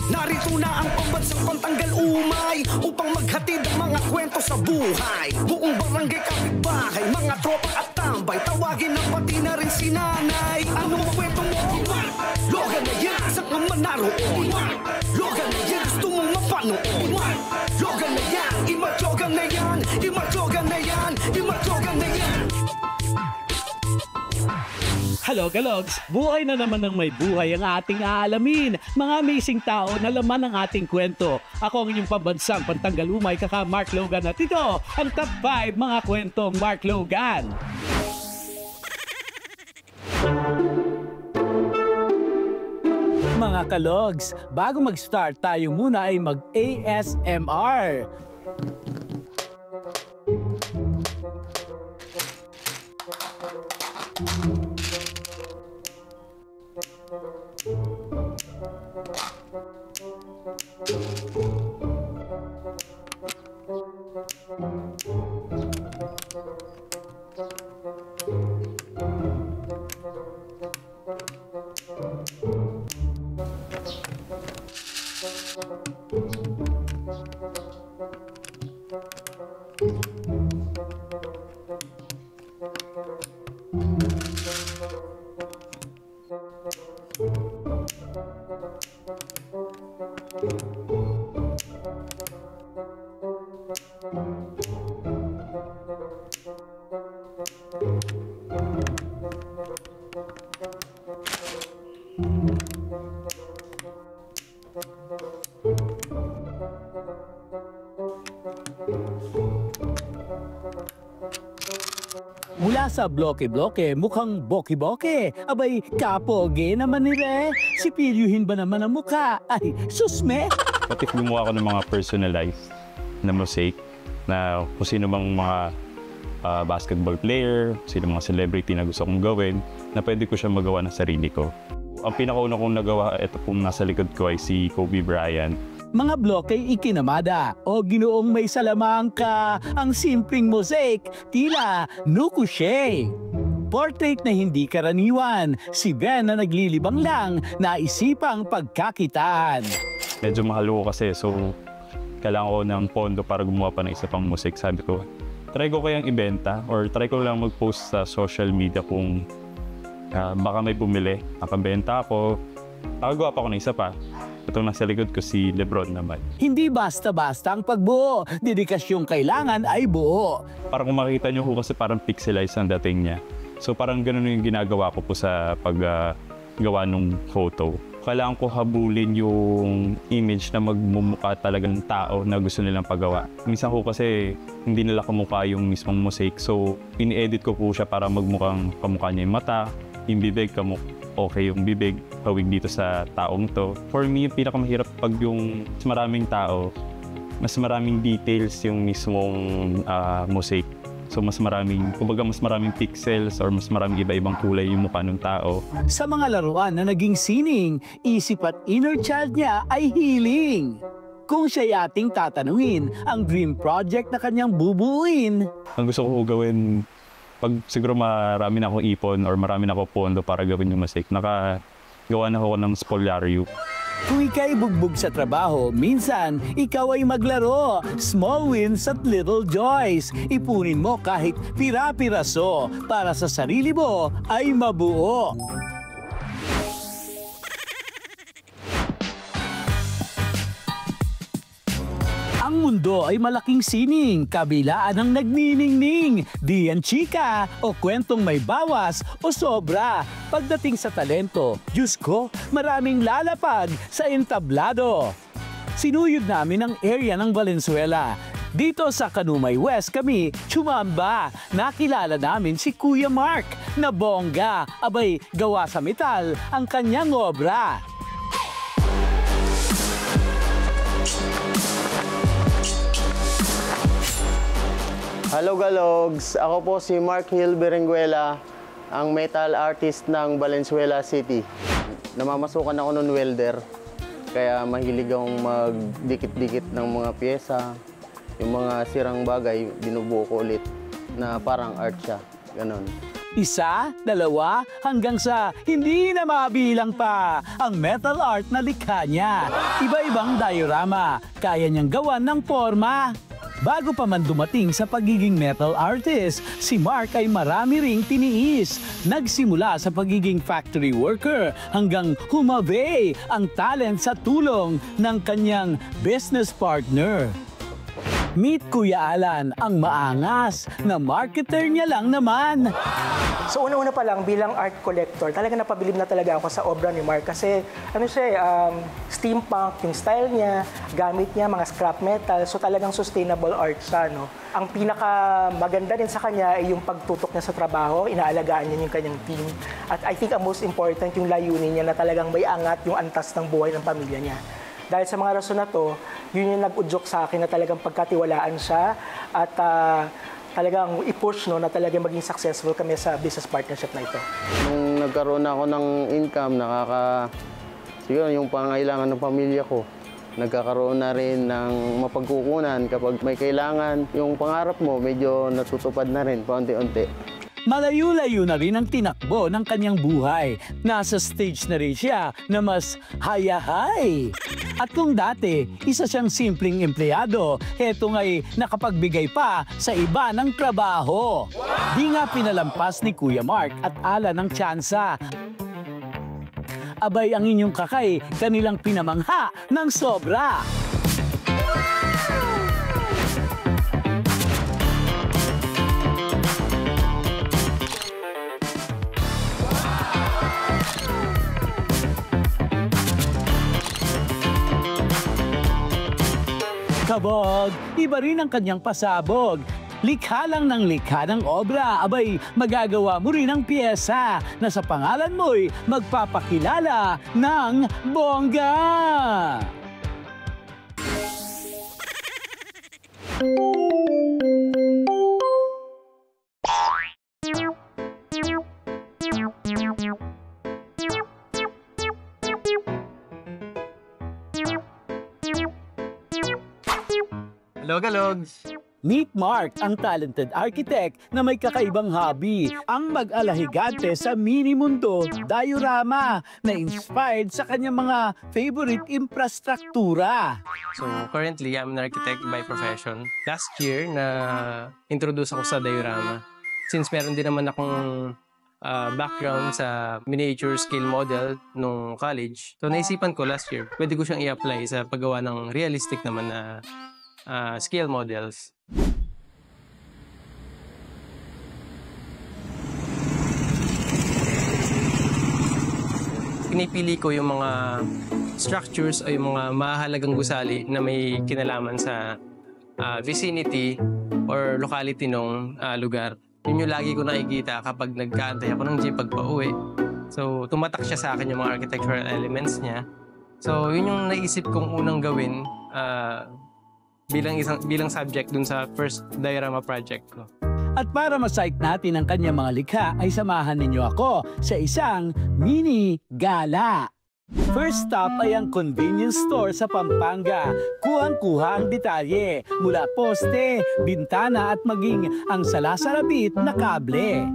Narito na ang pambansang pantanggal umay upang maghatid ang mga kwento sa buhay. Buong barangay kapitbahay, mga tropa at tambay, tawagin na pati na rin si nanay. Anong kwento mo? Logan na yan, saan ka man naroon? Logan na yan, gusto mong mapanood? Logan na yan, imatyogan na yan, imatyogan na yan, imatyogan na yan. Hello, Galogs! Buhay na naman ng may buhay ang ating aalamin. Mga amazing tao na laman ng ating kwento. Ako ang inyong pambansang pantanggal umay, kaka Mark Logan, at ito ang top 5 mga kwentong Mark Logan. Mga Kalogs, bago mag-start tayo muna ay mag-ASMR. Mula sa bloke-bloke, mukhang boke-boke. Abay, kapoge naman nila. Sipilyuhin ba naman ang mukha? Ay, susme! Pati gumawa ko ng mga personalized na mosaic na kung sino mang mga basketball player, sino mga celebrity na gusto kong gawin, na pwede ko siya magawa ng sarili ko. Ang pinakauna kong nagawa, ito pong nasa likod ko ay si Kobe Bryant. Mga bloke ikinamada o ginoong may salamang ka, ang simpleng mosaic, tila nukushe. Portrait na hindi karaniwan, si Ben na naglilibang lang, naisipang pagkakitaan. Medyo mahal ko kasi, so kailangan ko ng pondo para gumawa pa ng isa pang mosaic. Sabi ko, try ko kayang ibenta or try ko lang mag-post sa social media kung baka may bumili. Nakabenta ako, nakagawa pa ako ng isa pa. Itong nasa likod ko si Lebron naman. Hindi basta-basta ang pagbuo, dedikasyong kailangan ay buo. Parang kung makikita nyo ko kasi parang pixelized ang dating niya. So parang ganun yung ginagawa ko po sa paggawa ng photo. Kailangan ko habulin yung image na magmumukha talaga ng tao na gusto nilang paggawa. Minsan ko kasi hindi nila kamukha yung mismong mosaic. So ini-edit ko po siya para magmukhang kamukha niya yung mata, yung bibig, okay yung bibig, hawig dito sa taong to. For me, yung pinakamahirap pag yung mas maraming tao, mas maraming details yung mismong mosaic. So mas maraming, kumbaga mas maraming pixels or mas maraming iba-ibang kulay yung mukha ng tao. Sa mga laruan na naging sining, isip at inner child niya ay healing. Kung siya'y ating tatanungin, ang dream project na kanyang bubuuin. Ang gusto ko gawin, pag siguro marami na akong ipon or marami na akong pondo para gawin yung mosaic, nakagawa na ako ng spolyaryo. Kung ika'y bugbog sa trabaho, minsan ikaw ay maglaro. Small wins at little joys. Ipunin mo kahit pira-piraso para sa sarili mo ay mabuo. Ang mundo ay malaking sining, kabilaan ng nagniningning, di yan chika o kwentong may bawas o sobra. Pagdating sa talento, Diyos ko, maraming lalapag sa entablado. Sinuyod namin ang area ng Valenzuela. Dito sa Kanumay West kami tsumamba. Nakilala namin si Kuya Mark na bongga. Abay, gawa sa metal ang kanyang obra. Hello Galogs! Ako po si Mark Hill Berenguela, ang metal artist ng Valenzuela City. Namamasukan ako ng welder, kaya mahilig akong magdikit-dikit ng mga pyesa. Yung mga sirang bagay, binubuo ko ulit na parang art siya. Ganon. Isa, dalawa, hanggang sa hindi na mabilang pa ang metal art na likha niya. Iba-ibang diorama, kaya niyang gawan ng forma. Bago pa man dumating sa pagiging metal artist, si Mark ay marami ring tiniis. Nagsimula sa pagiging factory worker hanggang humabay ang talent sa tulong ng kanyang business partner. Meet Kuya Alan, ang maangas na marketer niya lang naman. So una-una pa lang bilang art collector, talaga napabilib na talaga ako sa obra ni Mark kasi ano siya, steampunk yung style niya, gamit niya mga scrap metal, so talagang sustainable art siya, no. Ang pinaka maganda din sa kanya ay yung pagtutok niya sa trabaho, inaalagaan niya yung kanyang team. At I think ang most important yung layunin niya na talagang may angat yung antas ng buhay ng pamilya niya. Dahil sa mga rason na to, yun yung nag-udyok sa akin na talagang pagkatiwalaan siya at talagang i-push, no, na talagang maging successful kami sa business partnership na ito. Nung nagkaroon ako ng income, siguro yung pangailangan ng pamilya ko, nagkakaroon na rin ng mapagkukunan kapag may kailangan. Yung pangarap mo, medyo natutupad na rin paunti-unti. Malayo-layo na rin ang tinakbo ng kanyang buhay. Nasa stage na rin siya na mas hayahay. At kung dati, isa siyang simpleng empleyado, heto nga'y nakapagbigay pa sa iba ng trabaho. Di nga pinalampas ni Kuya Mark at Alan ng tsansa. Abay ang inyong kakay, kanilang pinamangha ng sobra. Kabog, iba rin ang kanyang pasabog. Likha lang ng likha ng obra, abay magagawa mo rin ang piyesa na sa pangalan mo'y magpapakilala ng bongga. Hello, Galogs! Meet Mark, ang talented architect na may kakaibang hobby, ang mag-alahigante sa mini-mundo diorama na inspired sa kanyang mga favorite infrastruktura. So currently, I'm an architect by profession. Last year, na-introduce ako sa diorama. Since meron din naman akong background sa miniature scale model nung college, so naisipan ko last year, pwede ko siyang i-apply sa paggawa ng realistic naman na scale models. Pinipili ko yung mga structures o yung mga mahalagang gusali na may kinalaman sa vicinity or locality ng lugar. Yun yung lagi ko nakikita kapag nagkaantay ako ng jeep pag pauwi. So tumatak siya sa akin yung mga architectural elements niya. So yun yung naisip kong unang gawin bilang subject dun sa first diorama project ko. At para ma-sight natin ang kanyang mga likha ay samahan ninyo ako sa isang mini gala. First stop ay ang convenience store sa Pampanga. Kuhang-kuha ang detalye mula poste, bintana at maging ang salasarabit na kable.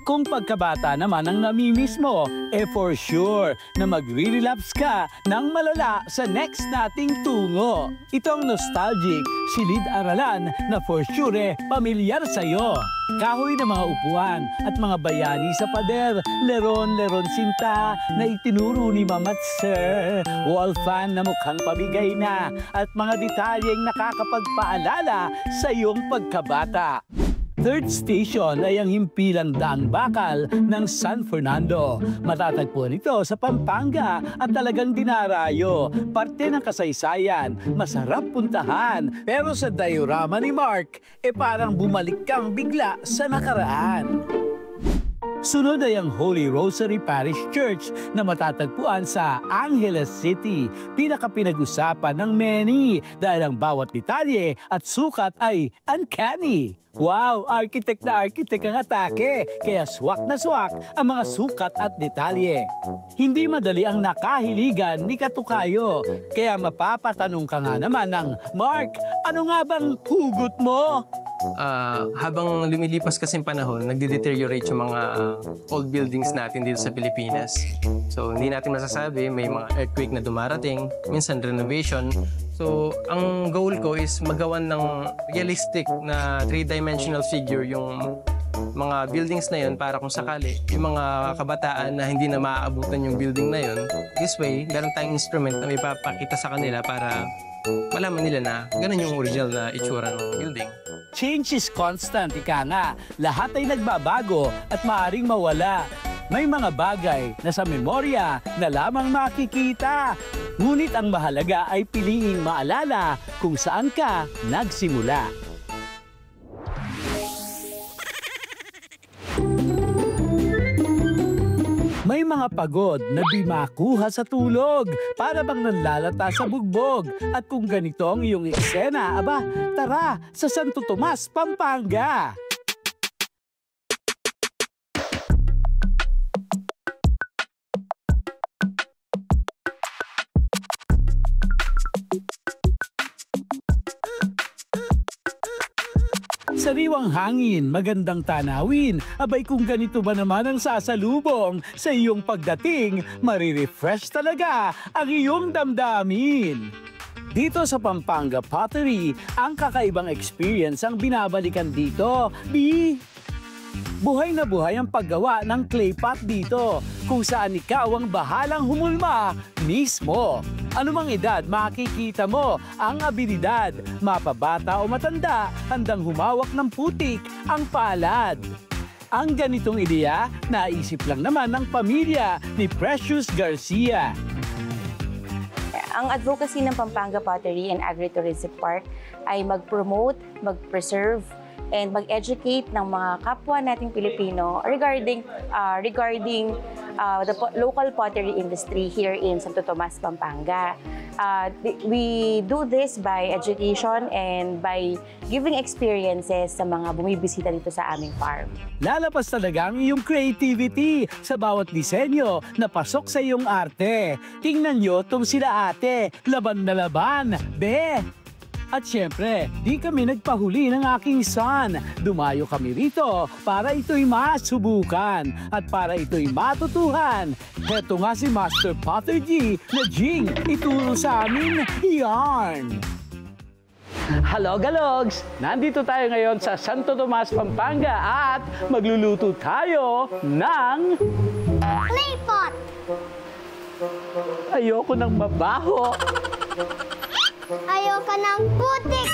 Kung pagkabata naman ang namimiss mo, for sure na magre-relapse ka ng malala sa next nating tungo. Ito ang nostalgic, silid-aralan na for sure pamilyar sa'yo. Kahoy na mga upuan at mga bayani sa pader, leron-leron sinta na itinuro ni Mama't Sir, wall fan na mukhang pabigay na at mga detalyeng nakakapagpaalala sa iyong pagkabata. Third station ay ang himpilang daang bakal ng San Fernando. Matatagpuan ito sa Pampanga at talagang dinarayo. Parte ng kasaysayan, masarap puntahan. Pero sa diorama ni Mark, parang bumalik kang bigla sa nakaraan. Sunod ay ang Holy Rosary Parish Church na matatagpuan sa Angeles City. Pinaka-pinag-usapan ng many dahil ang bawat detalye at sukat ay uncanny. Wow, architect na architect ang atake, kaya swak na swak ang mga sukat at detalye. Hindi madali ang nakahiligan ni Katukayo, kaya mapapatanong ka nga naman ng, Mark, ano nga bang hugot mo? habang lumilipas kasing panahon, nagde-deteriorate yung mga old buildings natin dito sa Pilipinas. So, hindi natin masasabi, may mga earthquake na dumarating, minsan renovation. So, ang goal ko is magawan ng realistic na three-dimensional figure yung mga buildings na yun para kung sakali yung mga kabataan na hindi na maaabutan yung building na yun, this way, meron tayong instrument na may papakita sa kanila para malaman nila na ganun yung original na itsura ng building. Change is constant, ika nga. Lahat ay nagbabago at maaring mawala. May mga bagay na sa memorya na lamang makikita. Ngunit ang mahalaga ay piliing maalala kung saan ka nagsimula. May mga pagod na di makuha sa tulog, para bang nanlalata sa bugbog. At kung ganito ang iyong eksena, aba, tara sa Santo Tomas, Pampanga! Sariwang hangin, magandang tanawin. Abay kung ganito ba naman ang sasalubong sa iyong pagdating, marirefresh talaga ang iyong damdamin. Dito sa Pampanga Pottery, ang kakaibang experience ang binabalikan dito. Buhay na buhay ang paggawa ng clay pot dito, kung saan ikaw ang bahalang humulma mismo. Anumang edad, makikita mo ang abilidad. Mapabata o matanda, handang humawak ng putik ang palad. Ang ganitong ideya, naisip lang naman ng pamilya ni Precious Garcia. Ang advocacy ng Pampanga Pottery and Agritourism Park ay mag-promote, mag-preserve, and mag-educate ng mga kapwa nating Pilipino regarding the local pottery industry here in Santo Tomas, Pampanga. We do this by education and by giving experiences sa mga bumibisita dito sa aming farm. Lalabas talaga ang iyong creativity sa bawat disenyo na pasok sa iyong arte. Tingnan nyo itong sila ate, laban na laban, be! At syempre, di kami nagpahuli ng aking son. Dumayo kami rito para ito'y masubukan at para ito'y matutuhan. Heto nga si Master Potter G na Jing, ituro sa amin yarn. Hello, Galogs! Nandito tayo ngayon sa Santo Tomas, Pampanga at magluluto tayo ng clay pot. Ayoko ng mabaho. Ayoko ng putik.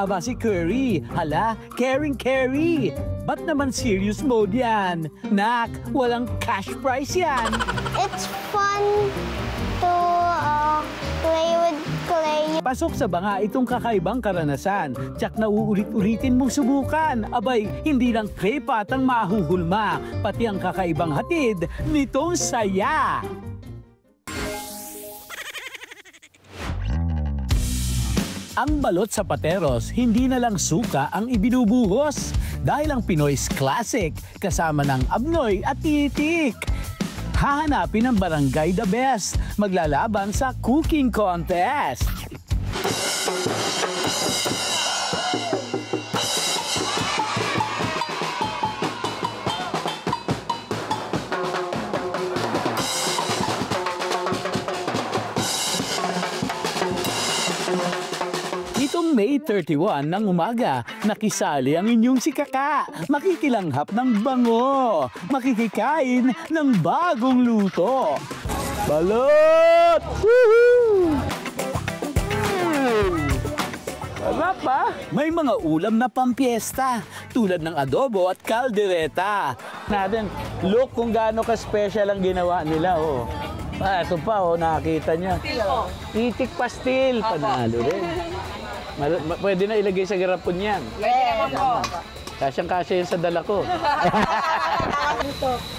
Aba si Curry, hala, caring Carrie. Ba't naman serious mode yan? Nak, walang cash prize yan. It's fun to play with clay. Pasok sa banga itong kakaibang karanasan. Tsak na uulit-ulitin mong subukan. Abay, hindi lang clay pot ang mahuhulma, pati ang kakaibang hatid nitong saya. Ang balot sa pateros, hindi na lang suka ang ibinubuhos. Dahil ang Pinoy's classic, kasama ng abnoy at titik. Hahanapin ang barangay the best, maglalaban sa cooking contest. Itong May 31 ng umaga, nakisali ang inyong si Kaka. Makikilanghap ng bango. Makikikain ng bagong luto. Balot! Woohoo! Sarap ba? May mga ulam na pampiesta, tulad ng adobo at kaldereta. Natin, look kung gaano ka-special ang ginawa nila, oh. Ito pa, oh, nakakita niya. Itik pastil. Panalo rin. Pwede na ilagay sa garapon yan. Kasyang-kasya yun sa dala ko.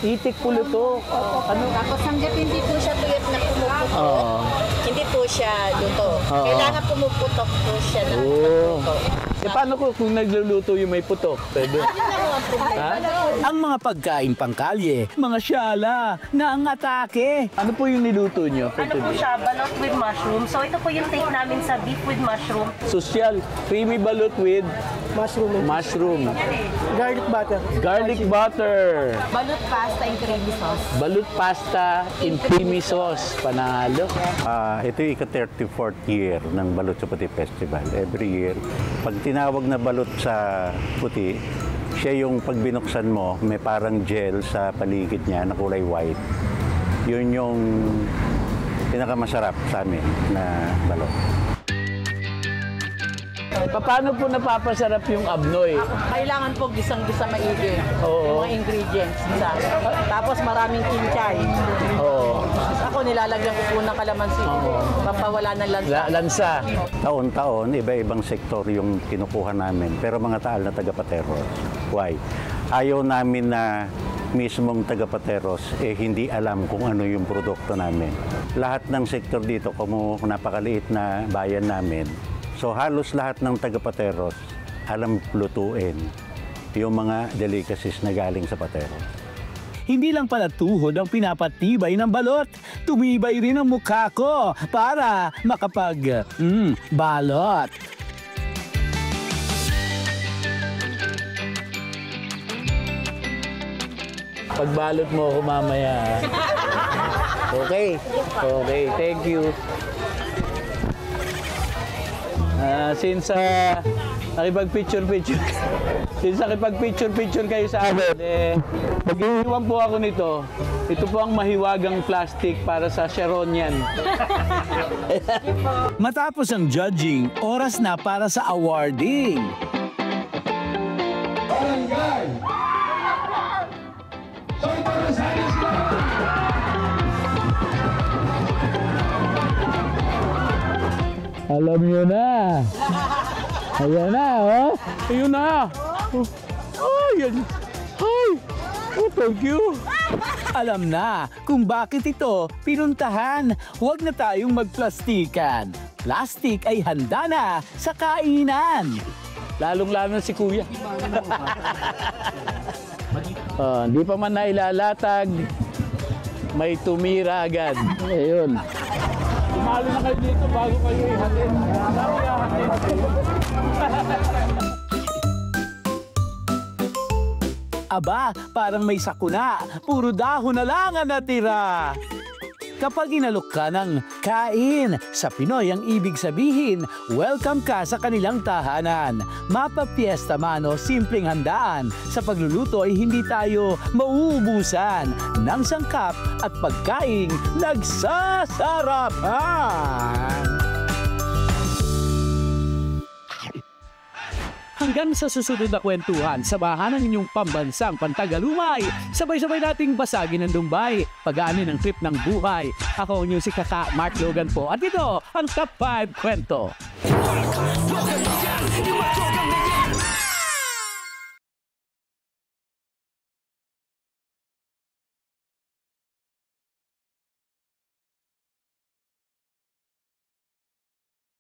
Itik pulutok. Ano? Tapos hanggat hindi po siya tuyot na pumuputok, hindi po siya luto. Kailangan pumuputok po siya ng luto. paano kung nagluluto yung may putok? Pwede. Ha? Ang mga pagkain pangkalye, mga syala na ang atake. Ano po yung niluto nyo for Ano po today? siya? Balot with mushroom. So ito po yung take namin sa beef with mushroom. Social, creamy balut with Mushroom. mushroom. Garlic butter. Garlic butter. Balut pasta and creamy sauce. Balut pasta in creamy sauce. Panalo. Ito yung ika-34th year ng Balot sa Puti Festival. Every year, pag tinawag na balot sa puti, siya yung pag binuksan mo, may parang gel sa paligid niya na kulay white. Yun yung pinakamasarap sa amin na balot. Paano po napapasarap yung abnoy? Kailangan po gisang-gisa maigi. Oo. Yung mga ingredients. Tapos maraming kinchay. Oo. Ako nilalagyan ko po ng kalamansi. Pampawala ng lansa. Lansa. Taon-taon, iba-ibang sektor yung kinukuha namin. Pero mga taal na taga-Pateros. Why? Ayaw namin na mismong taga-Pateros hindi alam kung ano yung produkto namin. Lahat ng sektor dito, kung napakaliit na bayan namin, so halos lahat ng taga-Pateros alam lutuin yung mga delicacies na galing sa Pateros. Hindi lang pala tuhod ang pinapatibay ng balot. Tumibay rin ang mukha ko para makapag balot. Pagbalot mo ako mamaya. Okay. Okay, thank you. Since nakipag-picture-picture kayo sa amin, mag-iiwan po ako nito. Ito po ang mahiwagang plastic para sa Sharon yan. Matapos ang judging, oras na para sa awarding. Alam nyo na. Ayan na, oh. Ayun na. Oh, yan. Hi. Oh, thank you. Alam na kung bakit ito pinuntahan. Huwag na tayong magplastikan. Plastic ay handa na sa kainan. Lalong-lalo na si Kuya. Hindi pa man nailalatag, may tumira agad. Ayun. Tumalo na kayo dito bago kayo ihatid. Aba, parang may sakuna. Puro dahon na lang ang natira. Kapag inalok ka ng kain, sa Pinoy ang ibig sabihin, welcome ka sa kanilang tahanan. Mapapiesta man o simpleng handaan, sa pagluluto ay hindi tayo mauubusan ng sangkap at pagkaing nagsasarapan. Hanggang sa susunod na kwentuhan, samahan ang inyong pambansang Pantagalumay. Sabay-sabay nating basagin ang Dumbay, pag-aanin ang trip ng buhay. Ako ang inyong si Kaka Mark Logan po. At ito ang Top 5 Kwento.